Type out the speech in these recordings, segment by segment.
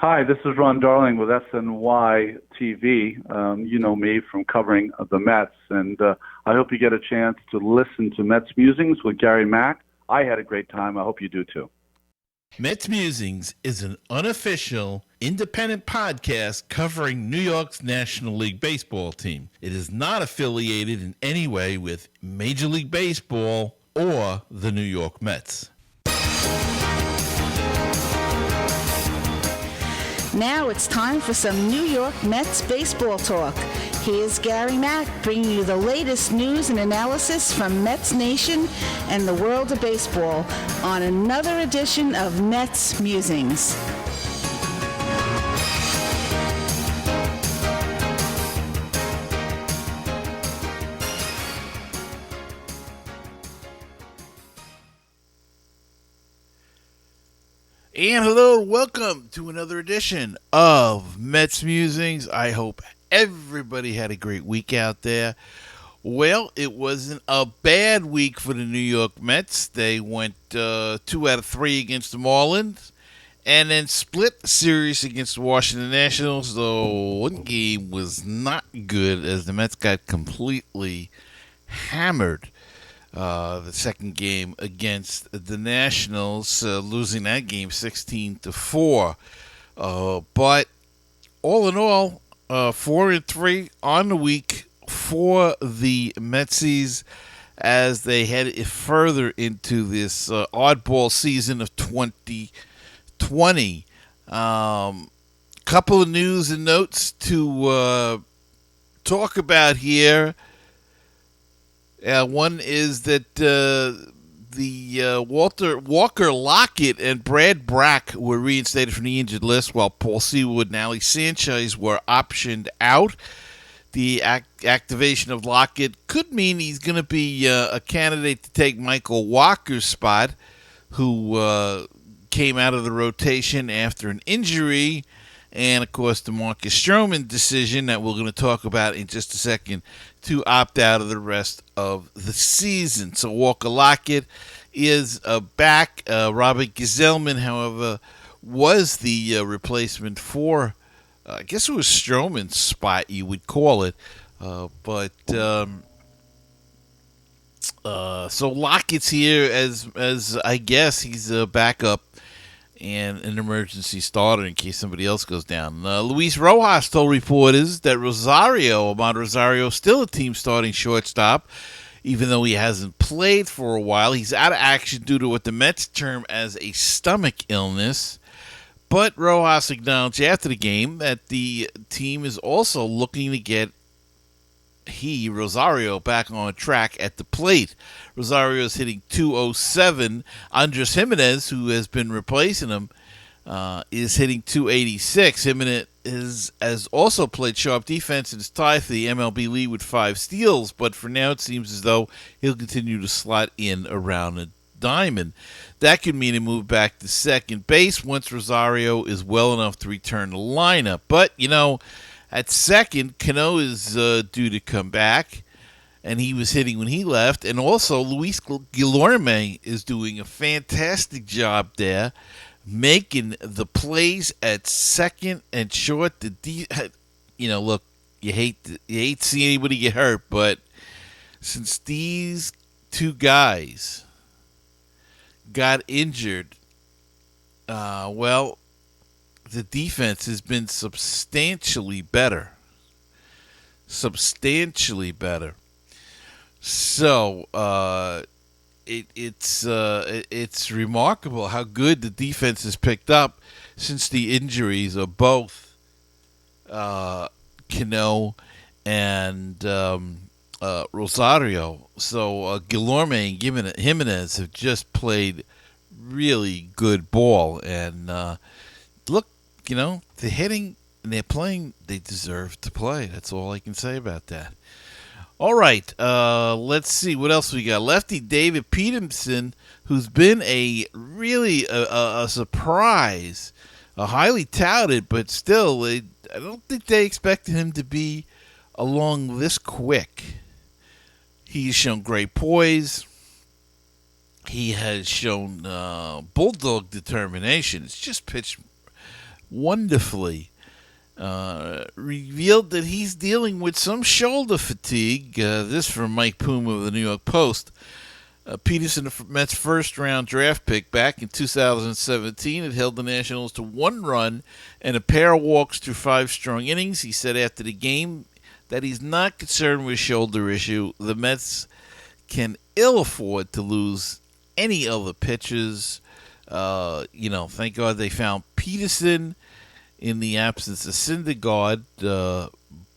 Hi, this is Ron Darling with SNY TV. You know me from covering the Mets, and I hope you get a chance to listen to MetsMusings with Gary Mack. I had a great time. I hope you do too. MetsMusings is an unofficial, independent podcast covering New York's National League Baseball team. It is not affiliated in any way with Major League Baseball or the New York Mets. Now it's time for some New York Mets baseball talk. Here's Gary Mack bringing you the latest news and analysis from Mets Nation and the world of baseball on another edition of Mets Musings. And hello, welcome to another edition of Mets Musings. I hope everybody had a great week out there. Well, it wasn't a bad week for the New York Mets. They went 2 out of 3 against the Marlins and then split the series against the Washington Nationals, though one game was not good as the Mets got completely hammered. The second game against the Nationals, losing that game 16-4. But all in all, 4-3 on the week for the Metsies as they head further into this oddball season of 2020. Couple of news and notes to talk about here. One is that the Walker Lockett and Brad Brack were reinstated from the injured list, while Paul Seward and Ali Sanchez were optioned out. The activation of Lockett could mean he's going to be a candidate to take Michael Walker's spot, who came out of the rotation after an injury. And, of course, the Marcus Stroman decision that we're going to talk about in just a second to opt out of the rest of the season. So Walker Lockett is back. Robert Gsellman, however, was the replacement for, I guess it was Stroman's spot, you would call it. So Lockett's here as I guess he's a backup and an emergency starter in case somebody else goes down. Luis Rojas told reporters that Amat Rosario, still a team starting shortstop, even though he hasn't played for a while. He's out of action due to what the Mets term as a stomach illness. But Rojas acknowledged after the game that the team is also looking to get Rosario, back on track at the plate. Rosario is hitting .207. Andres Gimenez, who has been replacing him, is hitting .286. Gimenez has also played sharp defense and is tied for the MLB lead with 5 steals, but for now it seems as though he'll continue to slot in around the diamond. That could mean a move back to second base once Rosario is well enough to return the lineup. But, at second, Cano is due to come back, and he was hitting when he left. And also, Luis Guillorme is doing a fantastic job there, making the plays at second and short. Look, you hate to see anybody get hurt, but since these two guys got injured, the defense has been substantially better. So it's remarkable how good the defense has picked up since the injuries of both Cano and Rosario. So Guillorme and Gimenez have just played really good ball, and look. They're hitting and they're playing. They deserve to play. That's all I can say about that. All right, let's see what else we got. Lefty David Peterson, who's been a surprise, a highly touted, but still, I don't think they expected him to be along this quick. He's shown great poise. He has shown bulldog determination. It's just pitched wonderfully, revealed that he's dealing with some shoulder fatigue. This from Mike Puma of the New York Post. Peterson, the Mets' first-round draft pick back in 2017, had held the Nationals to 1 run and a pair of walks through 5 strong innings. He said after the game that he's not concerned with shoulder issue. The Mets can ill afford to lose any other pitchers. Thank God they found Peterson in the absence of Syndergaard.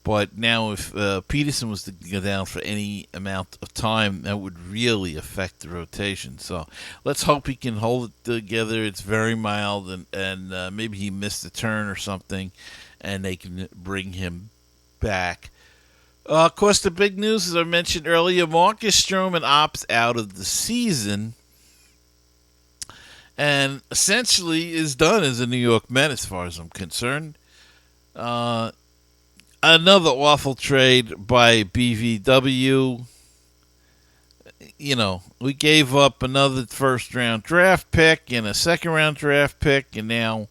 But now if Peterson was to go down for any amount of time, that would really affect the rotation. So let's hope he can hold it together. It's very mild, and maybe he missed a turn or something, and they can bring him back. Of course, the big news, as I mentioned earlier, Marcus Stroman opts out of the season and essentially is done as a New York Met as far as I'm concerned. Another awful trade by BVW. We gave up another first-round draft pick and a second-round draft pick, and now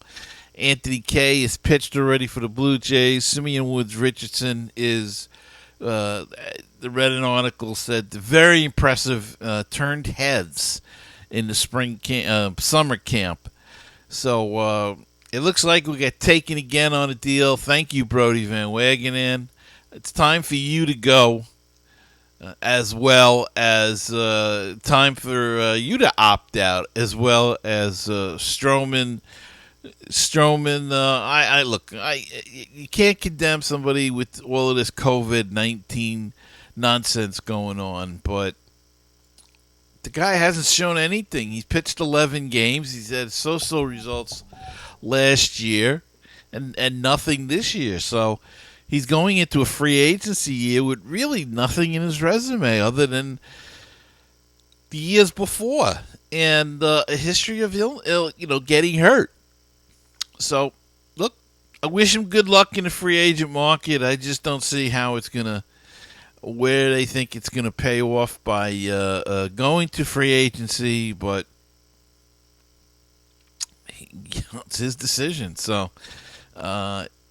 Anthony Kay is pitched already for the Blue Jays. Simeon Woods Richardson is, the Reddit article said, very impressive, turned heads in the summer camp. So, it looks like we got taken again on a deal. Thank you, Brody Van Wagenen. It's time for you to go, as well as time for you to opt out, as well as Stroman. You can't condemn somebody with all of this COVID-19 nonsense going on, but the guy hasn't shown anything. He's pitched 11 games. He's had so-so results last year and nothing this year. So he's going into a free agency year with really nothing in his resume other than the years before and a history of getting hurt. So, look, I wish him good luck in the free agent market. I just don't see how it's going to, where they think it's going to pay off by going to free agency, but it's his decision, so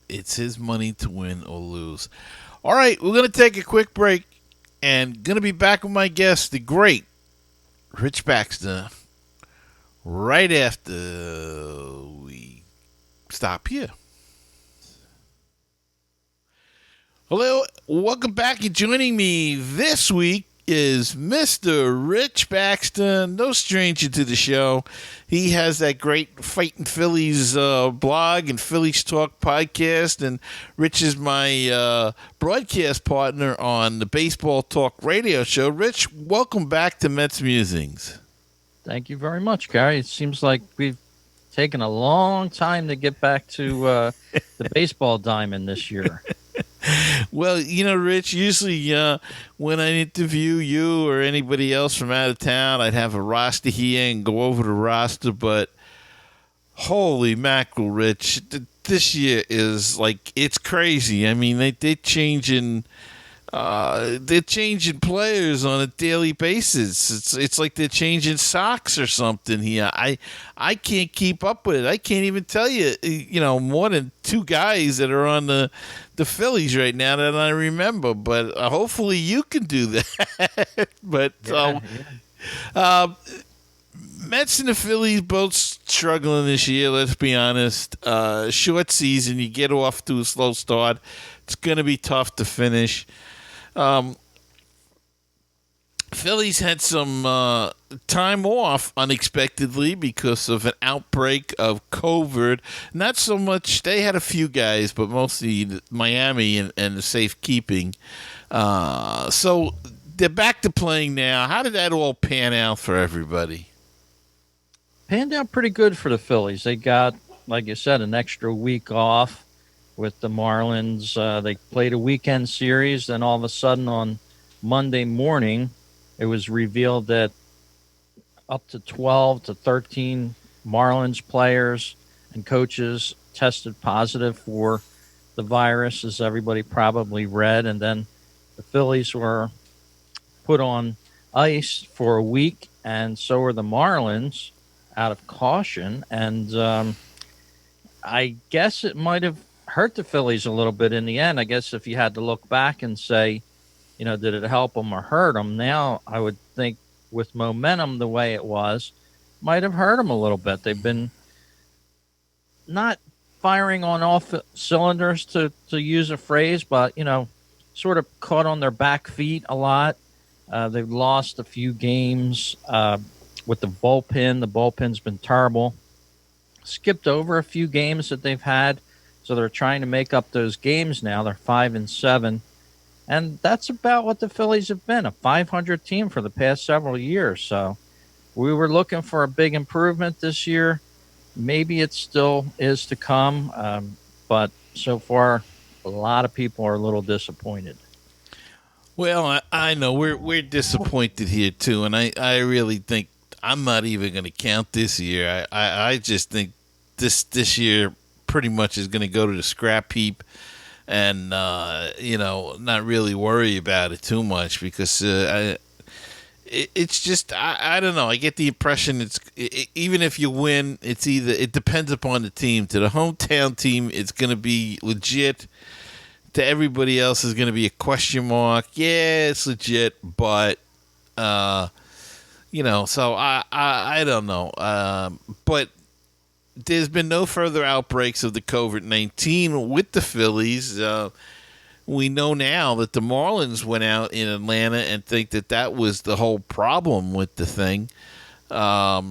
it's his money to win or lose. All right, we're going to take a quick break and going to be back with my guest, the great Rich Baxter, right after we stop here. Hello, welcome back. And joining me this week is Mr. Rich Baxter, no stranger to the show. He has that great Fightin' Phillies blog and Phillies Talk podcast, and Rich is my broadcast partner on the Baseball Talk radio show. Rich, welcome back to MetsMusings. Thank you very much, Gary. It seems like we've taken a long time to get back to the baseball diamond this year. Well, Rich, usually when I interview you or anybody else from out of town, I'd have a roster here and go over the roster, but holy mackerel, Rich, this year is like, it's crazy. I mean, they're changing players on a daily basis. It's like they're changing socks or something here. I can't keep up with it. I can't even tell you, more than 2 guys that are on the Phillies right now that I remember. But hopefully you can do that. But Mets and the Phillies both struggling this year. Let's be honest. Short season, you get off to a slow start. It's going to be tough to finish. Phillies had some time off unexpectedly because of an outbreak of COVID. Not so much, they had a few guys, but mostly Miami and the safekeeping. So they're back to playing now. How did that all pan out for everybody? Panned out pretty good for the Phillies. They got, like you said, an extra week off with the Marlins. They played a weekend series, then all of a sudden on Monday morning, it was revealed that up to 12 to 13 Marlins players and coaches tested positive for the virus, as everybody probably read. And then the Phillies were put on ice for a week, and so were the Marlins out of caution. And I guess it might have hurt the Phillies a little bit in the end. I guess if you had to look back and say, did it help them or hurt them? Now, I would think with momentum the way it was, might have hurt them a little bit. They've been not firing on all cylinders, to use a phrase, but, sort of caught on their back feet a lot. They've lost a few games with the bullpen. The bullpen's been terrible. Skipped over a few games that they've had, so they're trying to make up those games now. They're 5-7, and that's about what the Phillies have been, a 500 team for the past several years. So we were looking for a big improvement this year. Maybe it still is to come, but so far, a lot of people are a little disappointed. Well, I know we're disappointed here too, and I really think I'm not even going to count this year. I just think this year pretty much is going to go to the scrap heap, and not really worry about it too much, because it's just I don't know. I get the impression even if you win, it depends upon the team. To the hometown team, it's going to be legit. To everybody else, is going to be a question mark. Yeah, it's legit, but so I don't know. But there's been no further outbreaks of the COVID-19 with the Phillies. We know now that the Marlins went out in Atlanta and think that was the whole problem with the thing. I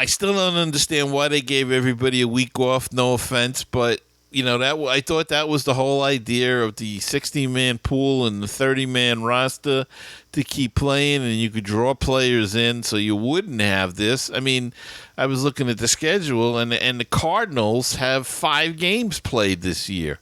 still don't understand why they gave everybody a week off. No offense, but I thought that was the whole idea of the 60-man pool and the 30-man roster, to keep playing, and you could draw players in so you wouldn't have this. I mean, I was looking at the schedule, and the Cardinals have 5 games played this year.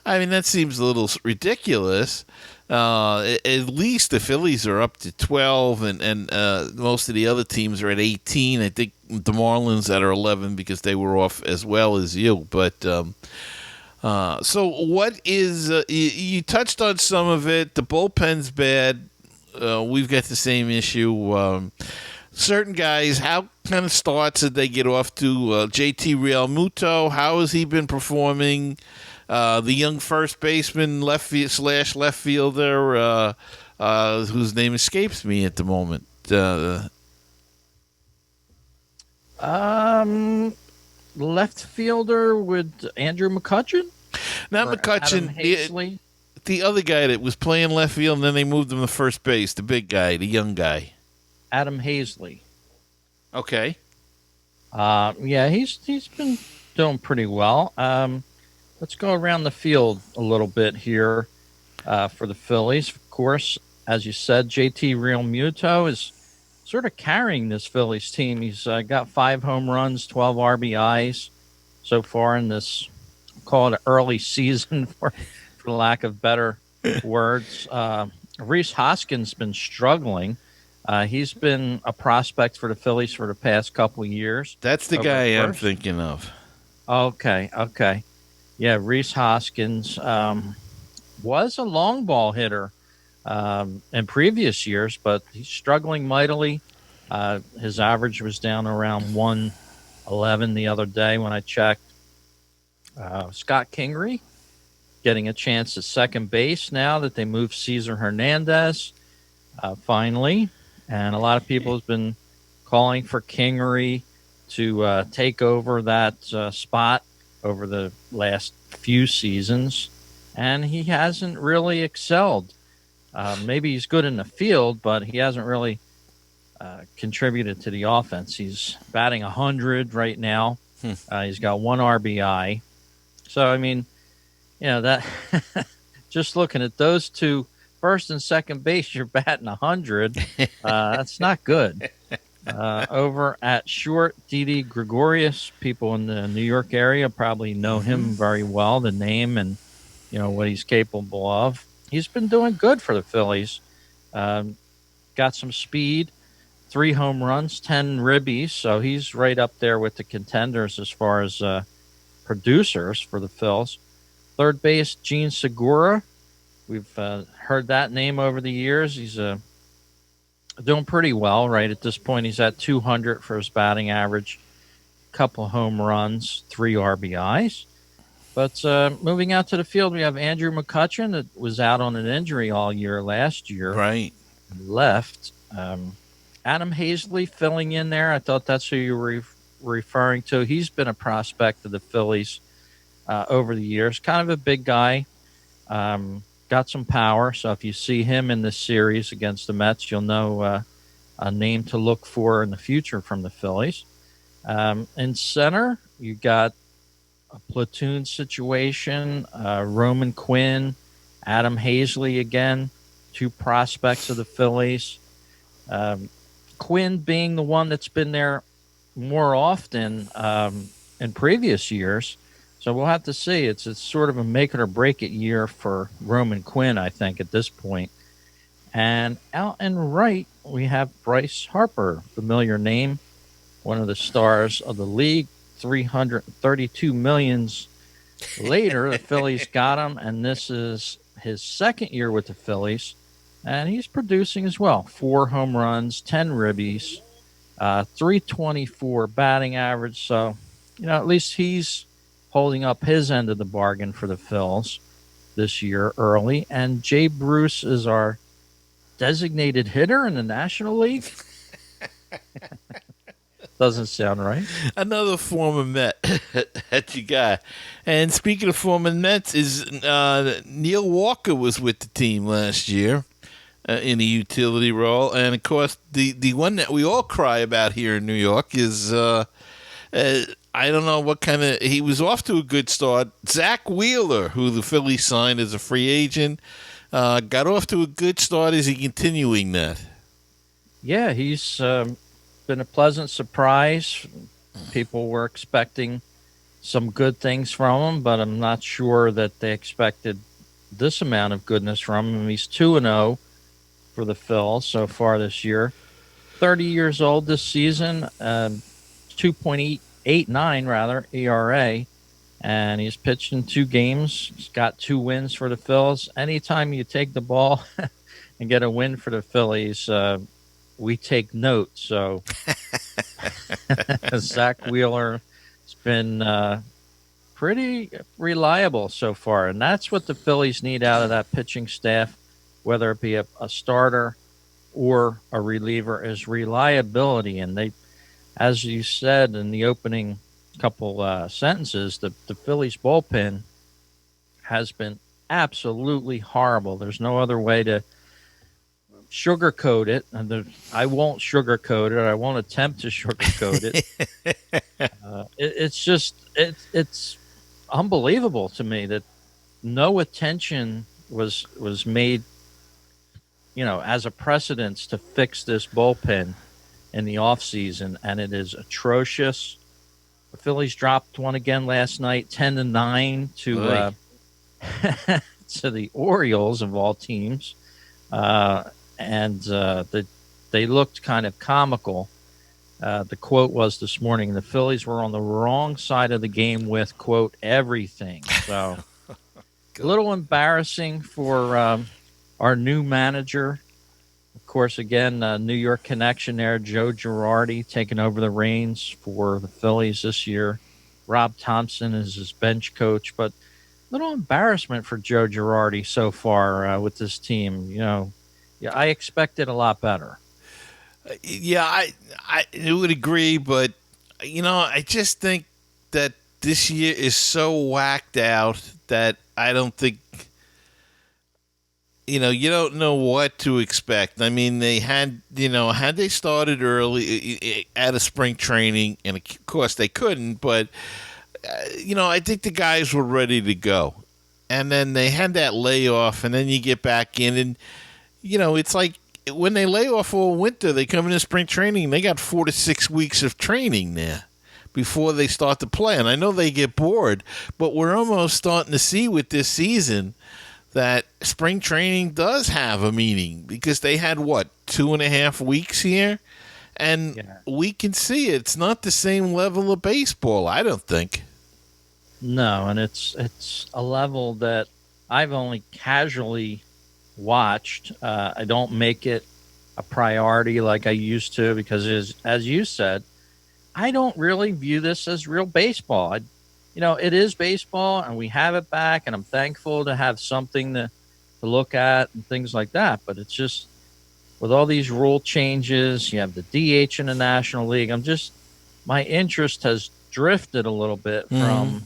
I mean, that seems a little ridiculous. At least the Phillies are up to 12, and most of the other teams are at 18. I think the Marlins that are 11 because they were off as well as you. But so what is you touched on some of it. The bullpen's bad. We've got the same issue. Certain guys, how kind of starts did they get off to? JT Realmuto, how has he been performing? The young first baseman, left fielder, whose name escapes me at the moment. Left fielder with Andrew McCutchen? Not McCutchen. The other guy that was playing left field, and then they moved him to first base. The big guy, the young guy. Adam Hazley. Okay. Yeah, he's been doing pretty well. Let's go around the field a little bit here for the Phillies. Of course, as you said, JT Realmuto is sort of carrying this Phillies team. He's got 5 home runs, 12 RBIs so far in this, call it an early season for lack of better words. Rhys Hoskins has been struggling. He's been a prospect for the Phillies for the past couple of years. That's the guy I'm thinking of. Okay. Yeah, Rhys Hoskins was a long ball hitter in previous years, but he's struggling mightily. His average was down around 111 the other day when I checked. Scott Kingery getting a chance at second base now that they moved Cesar Hernandez finally. And a lot of people have been calling for Kingery to take over that spot over the last few seasons, and he hasn't really excelled. Maybe he's good in the field, but he hasn't really contributed to the offense. He's batting 100 right now. He's got 1 RBI. So, I mean, that just looking at those two, first and second base, you're batting 100. That's not good. Over at short, Didi Gregorius, people in the New York area probably know him very well, the name and what he's capable of. He's been doing good for the Phillies. Got some speed, 3 home runs, 10 ribbies, so he's right up there with the contenders as far as producers for the Phils. Third base, Gene Segura. We've heard that name over the years. He's doing pretty well right at this point. He's at 200 for his batting average. couple home runs, 3 RBIs. But moving out to the field, we have Andrew McCutchen that was out on an injury all year last year. Right. Left. Adam Hazley filling in there. I thought that's who you were referring to. He's been a prospect of the Phillies over the years. Kind of a big guy. Got some power. So if you see him in this series against the Mets, you'll know a name to look for in the future from the Phillies. In center, you got a platoon situation. Roman Quinn, Adam Hazley again, 2 prospects of the Phillies. Quinn being the one that's been there more often in previous years. So we'll have to see. It's sort of a make it or break it year for Roman Quinn, I think, at this point. And out and right, we have Bryce Harper, familiar name, one of the stars of the league. 332 millions later, the Phillies got him, and this is his second year with the Phillies, and he's producing as well. 4 home runs, 10 ribbies, 324 batting average. So, at least he's holding up his end of the bargain for the Phils this year early. And Jay Bruce is our designated hitter in the National League. Doesn't sound right. Another former Met that you got. And speaking of former Mets, is Neil Walker was with the team last year in a utility role. And, of course, the one that we all cry about here in New York is, I don't know what kind of – he was off to a good start. Zach Wheeler, who the Phillies signed as a free agent, got off to a good start. Is he continuing that? Yeah, he's been a pleasant surprise. People were expecting some good things from him, but I'm not sure that they expected this amount of goodness from him. He's 2-0 for the Phils so far this year. 30 years old this season, 2.89 ERA, and he's pitched in 2 games. He's got 2 wins for the Phils. Anytime you take the ball and get a win for the Phillies, we take note. So Zach Wheeler has been pretty reliable so far, and that's what the Phillies need out of that pitching staff, whether it be a starter or a reliever, is reliability. And they, as you said in the opening couple sentences, the Phillies bullpen has been absolutely horrible. There's no other way to sugarcoat it, and I won't sugarcoat it. I won't attempt to sugarcoat it. It's unbelievable to me that no attention was made, as a precedence to fix this bullpen in the offseason, and it is atrocious. The Phillies dropped one again last night, 10-9 to to the Orioles of all teams. And they looked kind of comical. The quote was this morning, the Phillies were on the wrong side of the game with, quote, everything. So a little embarrassing for our new manager. Of course, again, New York connection there, Joe Girardi taking over the reins for the Phillies this year. Rob Thompson is his bench coach, but little embarrassment for Joe Girardi so far with this team. I expected a lot better. Yeah, I would agree, but I just think that this year is so whacked out that I don't think you don't know what to expect. I mean, they had they started early at a spring training, and of course they couldn't, but I think the guys were ready to go, and then they had that layoff, and then you get back in, and it's like when they lay off all winter, they come into spring training, they got 4 to 6 weeks of training there before they start to play. And I know they get bored, but we're almost starting to see with this season that spring training does have a meaning, because they had, 2.5 weeks here? And we can see it's not the same level of baseball, I don't think. No, and it's a level that I've only casually watched. I don't make it a priority like I used to, because as you said, I don't really view this as real baseball. It is baseball, and we have it back, and I'm thankful to have something to look at and things like that. But it's just with all these rule changes, you have the DH in the National League. My interest has drifted a little bit from,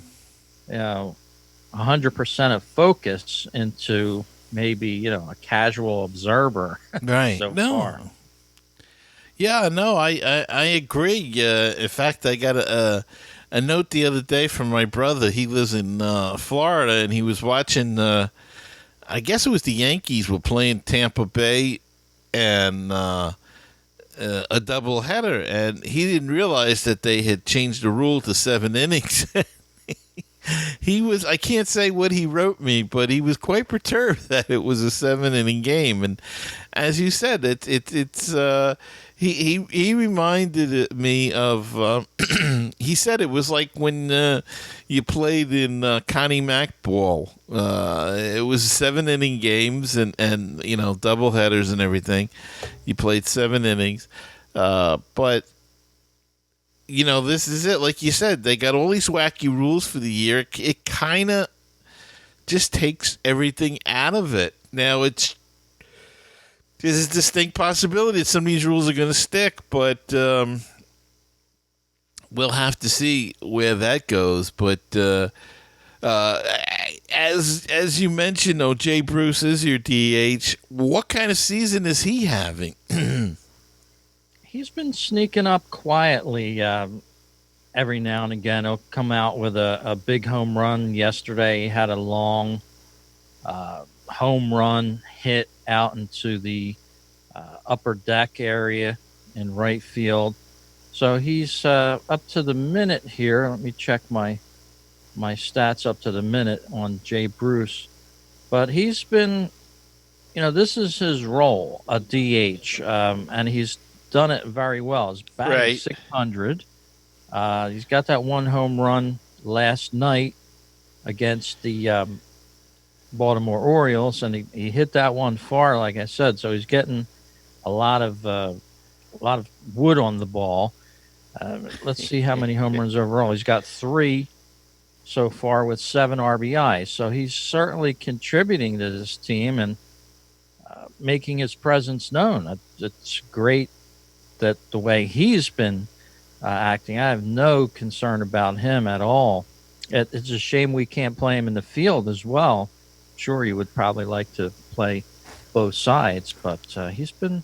100% of focus into maybe, a casual observer. Right. So no. far. Yeah, no, I agree. In fact, I got a note the other day from my brother. He lives in Florida, and he was watching, I guess it was the Yankees were playing Tampa Bay and a doubleheader, and he didn't realize that they had changed the rule to 7 innings. I can't say what he wrote me, but he was quite perturbed that it was a 7-inning game. And as you said, he reminded me of, he said it was like when you played in Connie Mack ball. It was 7-inning games and doubleheaders and everything. You played 7 innings. But this is it. Like you said, they got all these wacky rules for the year. It kind of just takes everything out of it. Now, there's a distinct possibility that some of these rules are going to stick, but we'll have to see where that goes. But as you mentioned, Jay Bruce is your DH. What kind of season is he having? He's been sneaking up quietly every now and again. He'll come out with a big home run. Yesterday, he had a long home run hit out into the upper deck area in right field. So he's up to the minute here. Let me check my stats up to the minute on Jay Bruce. But he's been, this is his role, a DH, and he's done it very well. He's batting .600. He's got that one home run last night against the Baltimore Orioles, and he hit that one far, like I said. So he's getting a lot of wood on the ball. Let's see how many home runs overall. He's got 3 so far with 7 RBIs. So he's certainly contributing to this team and making his presence known. It's great that the way he's been acting. I have no concern about him at all. It's a shame we can't play him in the field as well. Sure, you would probably like to play both sides, but he's been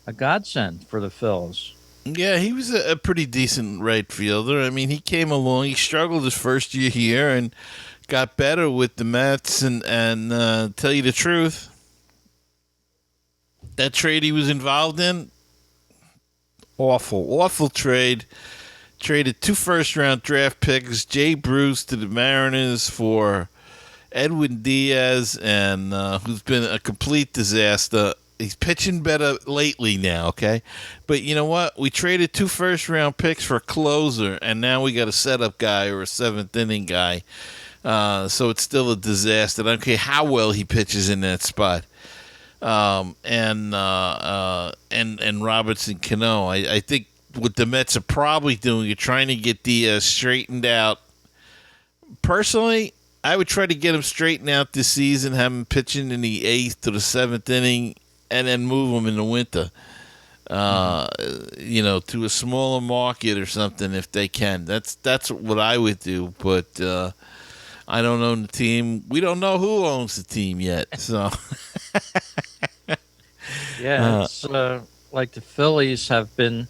a godsend for the Phils. Yeah, he was a pretty decent right fielder. I mean, he came along. He struggled his first year here and got better with the Mets. And tell you the truth, that trade he was involved in, awful trade. Traded 2 first-round draft picks, Jay Bruce to the Mariners for Edwin Diaz, and who's been a complete disaster. He's pitching better lately now, okay? But you know what? We traded 2 first-round picks for a closer, and now we got a setup guy or a 7th-inning guy. So it's still a disaster. I don't care how well he pitches in that spot. And Robertson Cano. I think what the Mets are probably doing, are trying to get Diaz straightened out. Personally, I would try to get him straightened out this season, have him pitching in the 8th to the 7th inning, and then move him in the winter, to a smaller market or something if they can. That's what I would do, but I don't own the team. We don't know who owns the team yet, so... Yeah, it's like the Phillies have been,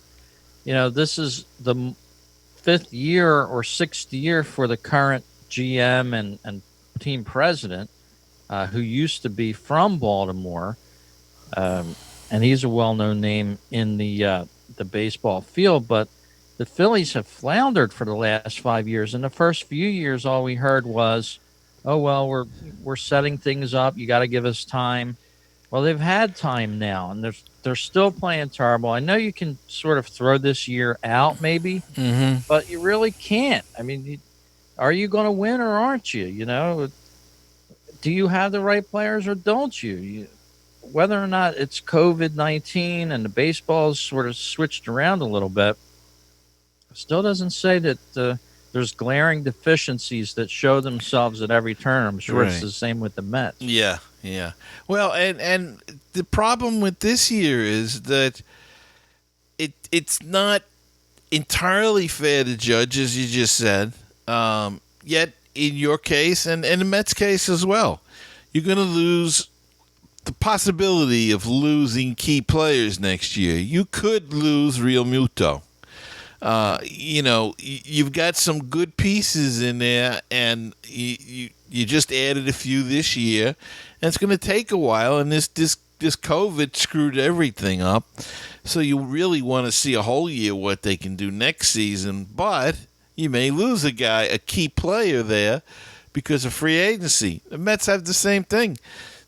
this is the 5th year or 6th year for the current GM and team president, who used to be from Baltimore, and he's a well-known name in the baseball field. But the Phillies have floundered for the last 5 years. In the first few years, all we heard was, "Oh well, we're setting things up. You got to give us time." Well, they've had time now, and they're still playing terrible. I know you can sort of throw this year out, maybe, but you really can't. I mean, are you going to win or aren't you? Do you have the right players or don't you? Whether or not it's COVID-19 and the baseball's sort of switched around a little bit, Still doesn't say that there's glaring deficiencies that show themselves at every turn. I'm sure it's Right. the same with the Mets. Yeah, yeah. Well, and the problem with this year is that it's not entirely fair to judge, as you just said. Yet, in your case, and in the Mets' case as well, you're going to lose the possibility of losing key players next year. You could lose Real Muto. You've got some good pieces in there, and you just added a few this year, and it's going to take a while. And this COVID screwed everything up, so you really want to see a whole year what they can do next season. But you may lose a key player there, because of free agency. The Mets have the same thing.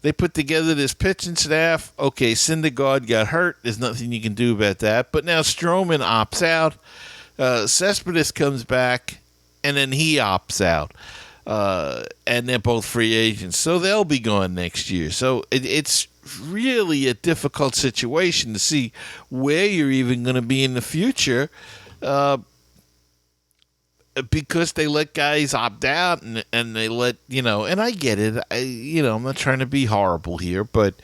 They put together this pitching staff. Okay, Syndergaard got hurt. There's nothing you can do about that. But now Stroman opts out. Cespedes comes back, and then he opts out. And they're both free agents. So they'll be gone next year. So it's really a difficult situation to see where you're even going to be in the future. Because they let guys opt out, and they let, and I get it. I'm not trying to be horrible here, but,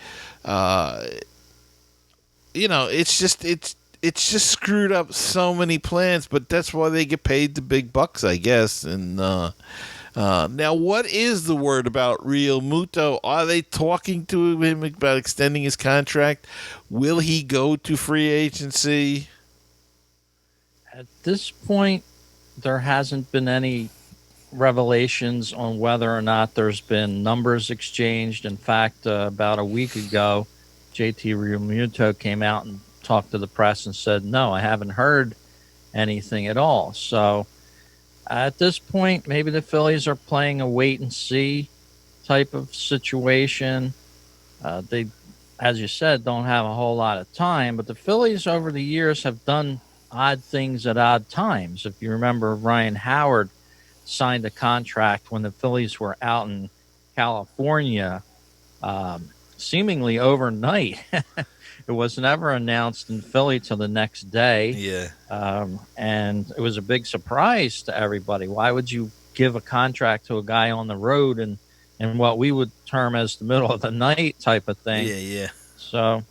it's just screwed up so many plans, but that's why they get paid the big bucks, I guess. And now, what is the word about Real Muto? Are they talking to him about extending his contract? Will he go to free agency? At this point, there hasn't been any revelations on whether or not there's been numbers exchanged. In fact, about a week ago, JT Realmuto came out and talked to the press and said, no, I haven't heard anything at all. So at this point, maybe the Phillies are playing a wait and see type of situation. They, as you said, don't have a whole lot of time, but the Phillies over the years have done odd things at odd times. If you remember, Ryan Howard signed a contract when the Phillies were out in California, seemingly overnight. It was never announced in Philly till the next day. Yeah. And it was a big surprise to everybody. Why would you give a contract to a guy on the road and what we would term as the middle of the night type of thing? Yeah. So,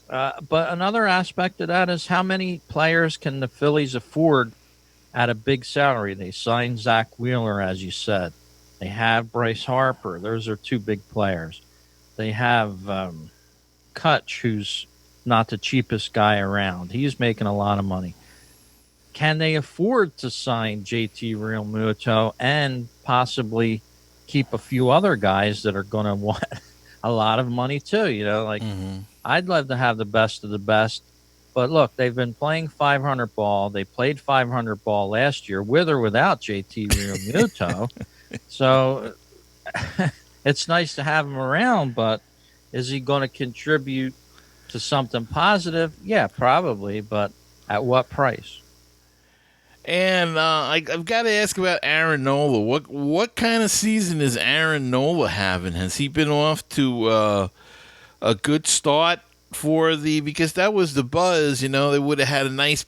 but another aspect of that is how many players can the Phillies afford at a big salary? They signed Zach Wheeler, as you said. They have Bryce Harper. Those are two big players. They have Mccutchen, who's not the cheapest guy around. He's making a lot of money. Can they afford to sign JT Realmuto and possibly keep a few other guys that are going to want a lot of money too? I'd love to have the best of the best. But look, they've been playing 500 ball. They played 500 ball last year with or without JT Realmuto. So it's nice to have him around, but is he going to contribute to something positive? Yeah, probably, but at what price? And I've got to ask about Aaron Nola. What kind of season is Aaron Nola having? Has he been off to a good start because that was the buzz? They would have had a nice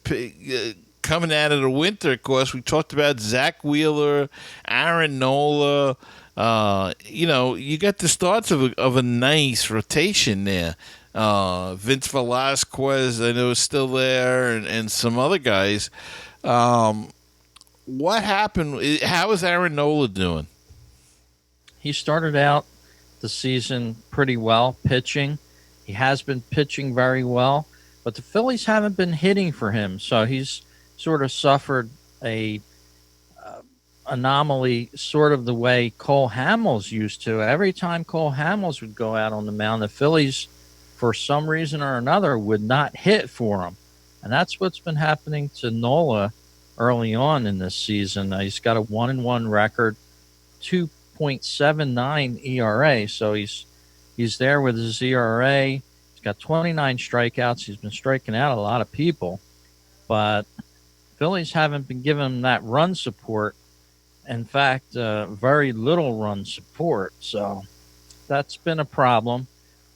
coming out of the winter. Of course, we talked about Zach Wheeler, Aaron Nola. You got the starts of a nice rotation there. Vince Velasquez, I know, is still there, and some other guys. What happened? How is Aaron Nola doing? He started out the season pretty well, pitching. He has been pitching very well, but the Phillies haven't been hitting for him, so he's sort of suffered a anomaly, sort of the way Cole Hamels used to. Every time Cole Hamels would go out on the mound, the Phillies, for some reason or another, would not hit for him. And that's what's been happening to Nola early on in this season. He's got a 1-1 record, 2.79 ERA. So he's there with his ERA. He's got 29 strikeouts. He's been striking out a lot of people. But Phillies haven't been giving him that run support. In fact, very little run support. So that's been a problem.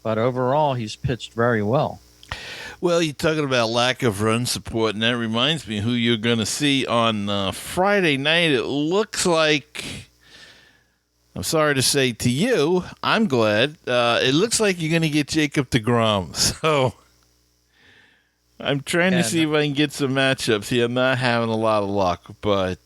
But overall, he's pitched very well. Well, you're talking about lack of run support, and that reminds me who you're going to see on Friday night. It looks like, I'm sorry to say to you, I'm glad. It looks like you're going to get Jacob deGrom. So I'm trying to see if I can get some matchups here. I'm not having a lot of luck, but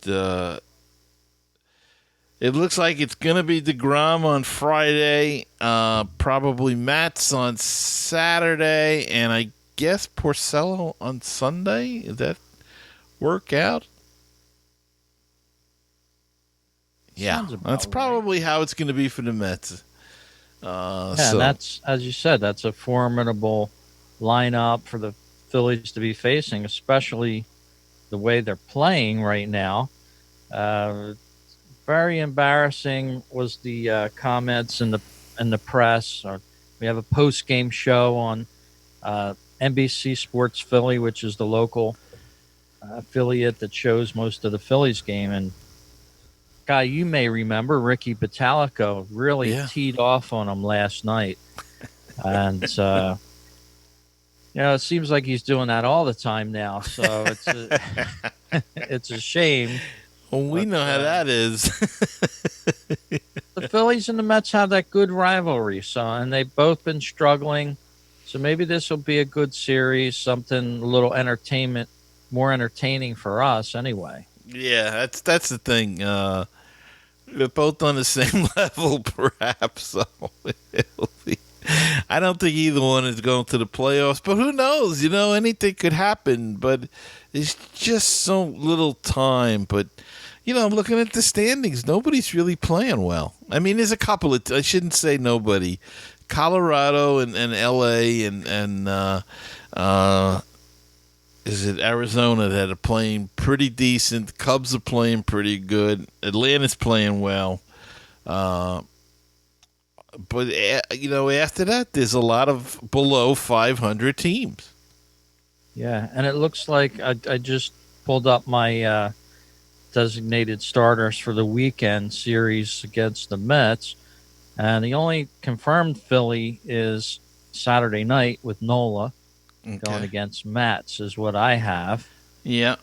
it looks like it's going to be deGrom on Friday, probably Matz on Saturday, and I guess Porcello on Sunday. Does that work out? Yeah, that's probably how it's going to be for the Mets. And that's, as you said, that's a formidable lineup for the Phillies to be facing, especially the way they're playing right now. Very embarrassing was the comments in the press. We have a post-game show on NBC Sports Philly, which is the local affiliate that shows most of the Phillies game. And Guy, you may remember Ricky Batalico really teed off on him last night, and it seems like he's doing that all the time now. So it's a shame. Well, we know how that is. The Phillies and the Mets have that good rivalry, and they've both been struggling. So maybe this will be a good series, something a little more entertaining for us anyway. Yeah, that's the thing. They're both on the same level, perhaps. So I don't think either one is going to the playoffs, but who knows? Anything could happen. But it's just so little time. But I'm looking at the standings. Nobody's really playing well. I mean, there's a couple I shouldn't say nobody. Colorado and L.A. and is it Arizona that are playing pretty decent. Cubs are playing pretty good. Atlanta's playing well. But after that, there's a lot of below 500 teams. Yeah, and it looks like I just pulled up my designated starters for the weekend series against the Mets, and the only confirmed Philly is Saturday night with Nola going against Matz is what I have. Yeah.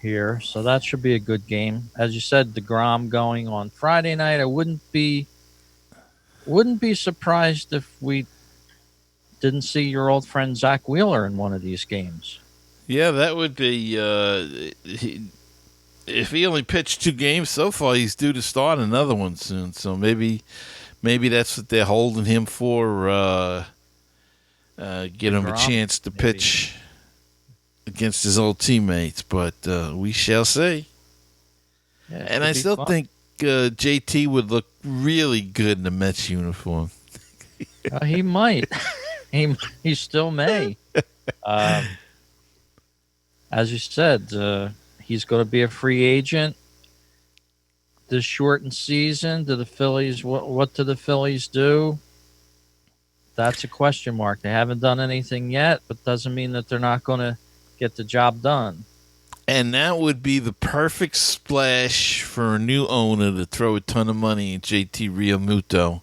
Here, so that should be a good game. As you said, deGrom going on Friday night. I wouldn't be surprised if we didn't see your old friend Zach Wheeler in one of these games. Yeah, that would be. If he only pitched 2 games so far, he's due to start another one soon. So maybe that's what they're holding him for. Get him a chance to pitch against his old teammates, but we shall see. Yeah, and I still think JT would look really good in the Mets uniform. He might. He still may. As you said, he's going to be a free agent this shortened season. Do the Phillies? What do the Phillies do? That's a question mark. They haven't done anything yet, but doesn't mean that they're not going to get the job done. And that would be the perfect splash for a new owner to throw a ton of money at JT Realmuto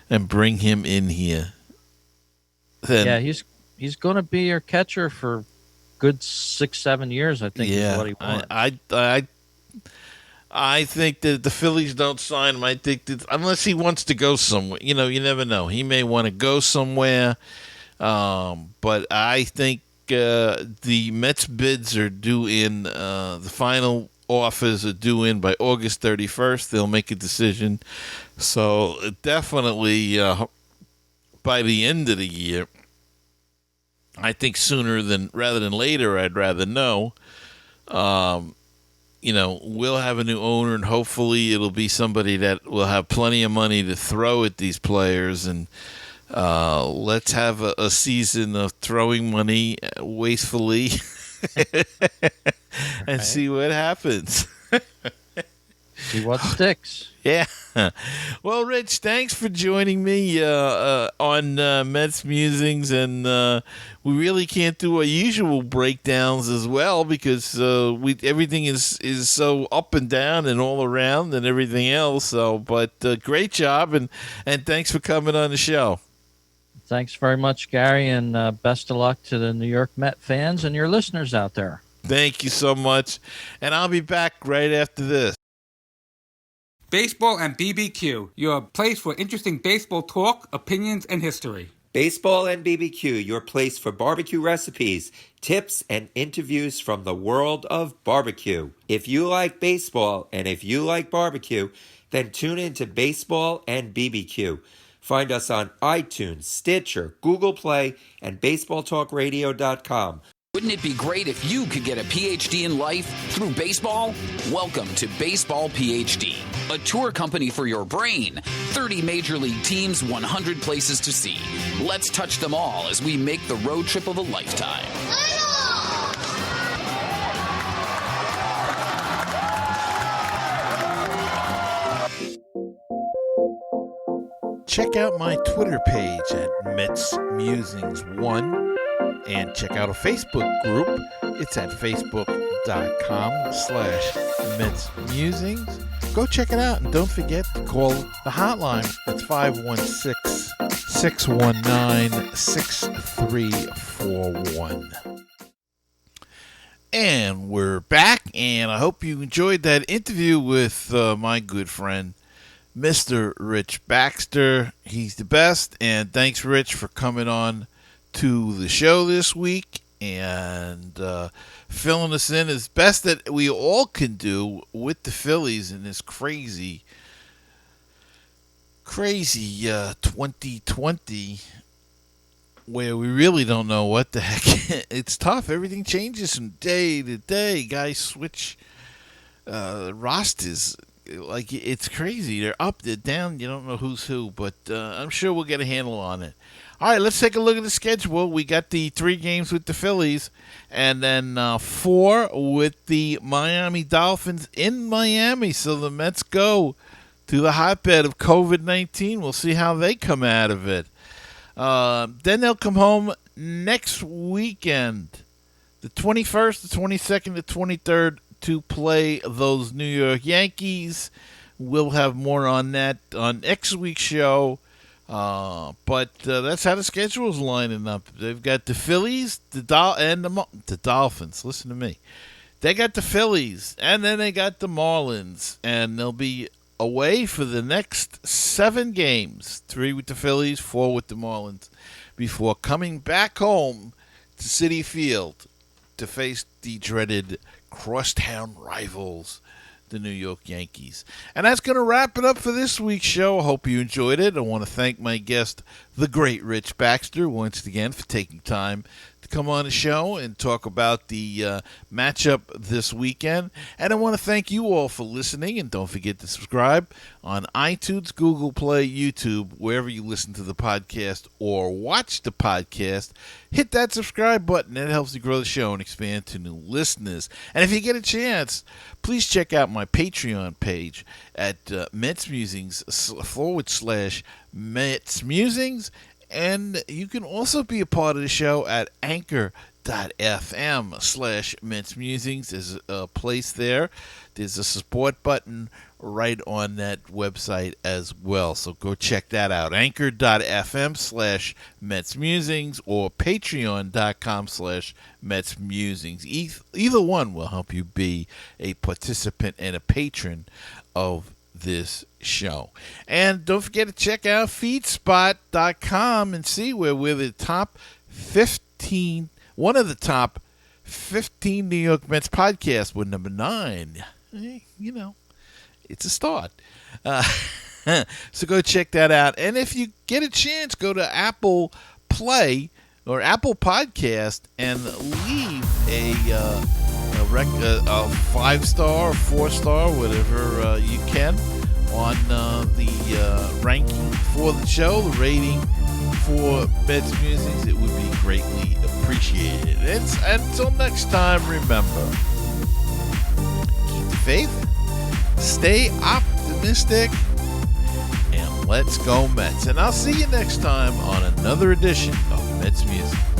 and bring him in here. Then, he's going to be your catcher for good 6-7 years, I think is what he wants. I think that the Phillies don't sign him. I think that unless he wants to go somewhere, you never know. He may want to go somewhere, but I think the Mets bids are due in. The final offers are due in by August 31st. They'll make a decision. So definitely by the end of the year. I think rather than later. I'd rather know. We'll have a new owner, and hopefully it'll be somebody that will have plenty of money to throw at these players. And let's have a season of throwing money wastefully and see what happens. See what sticks. Yeah. Well, Rich, thanks for joining me on Mets Musings, and we really can't do our usual breakdowns as well because everything is so up and down and all around and everything else. So, but great job, and thanks for coming on the show. Thanks very much, Gary, and best of luck to the New York Met fans and your listeners out there. Thank you so much, and I'll be back right after this. Baseball and BBQ, your place for interesting baseball talk, opinions, and history. Baseball and BBQ, your place for barbecue recipes, tips, and interviews from the world of barbecue. If you like baseball and if you like barbecue, then tune in to Baseball and BBQ. Find us on iTunes, Stitcher, Google Play, and BaseballTalkRadio.com. Wouldn't it be great if you could get a PhD in life through baseball? Welcome to Baseball PhD, a tour company for your brain. 30 major league teams, 100 places to see. Let's touch them all as we make the road trip of a lifetime. Check out my Twitter page at MetsMusings1 and check out a Facebook group. It's at Facebook.com/MetsMusings. Go check it out and don't forget to call the hotline. It's 516-619-6341. And we're back, and I hope you enjoyed that interview with my good friend, Mr. Rich Baxter. He's the best, and thanks, Rich, for coming on to the show this week and filling us in as best that we all can do with the Phillies in this crazy 2020 where we really don't know what the heck. It's tough. Everything changes from day to day. Guys switch rosters. Like, it's crazy. They're up, they're down. You don't know who's who, but I'm sure we'll get a handle on it. All right, let's take a look at the schedule. We got the 3 games with the Phillies and then 4 with the Miami Dolphins in Miami. So the Mets go to the hotbed of COVID-19. We'll see how they come out of it. Then they'll come home next weekend, the 21st, the 22nd, the 23rd, to play those New York Yankees. We'll have more on that on next week's show. But that's how the schedule is lining up. They've got the Phillies, the Dolphins. Listen to me. They got the Phillies, and then they got the Marlins, and they'll be away for the next 7 games, 3 with the Phillies, 4 with the Marlins, before coming back home to Citi Field to face the dreaded crosstown rivals, the New York Yankees. And that's going to wrap it up for this week's show. I hope you enjoyed it. I want to thank my guest, the great Rich Baxter, once again for taking time to come on the show and talk about the matchup this weekend. And I want to thank you all for listening, and don't forget to subscribe on iTunes, Google Play, YouTube, wherever you listen to the podcast or watch the podcast. Hit that subscribe button. That helps to grow the show and expand to new listeners. And if you get a chance, please check out my Patreon page at MetsMusings/MetsMusings. And you can also be a part of the show at Anchor.fm/MetsMusings. There's a place there. There's a support button right on that website as well. So go check that out. Anchor.fm/MetsMusings or Patreon.com/MetsMusings. Either one will help you be a participant and a patron of this show. And don't forget to check out Feedspot.com and see where we're the top 15, one of the top 15 New York Mets podcasts. We're number 9. You know, it's a start. So go check that out. And if you get a chance, go to Apple Play or Apple Podcast and leave a 5-star or 4-star, whatever you can, on the ranking for the show, the rating for MetsMusings. It would be greatly appreciated. Until next time, remember, keep the faith, stay optimistic, and let's go Mets. And I'll see you next time on another edition of MetsMusings.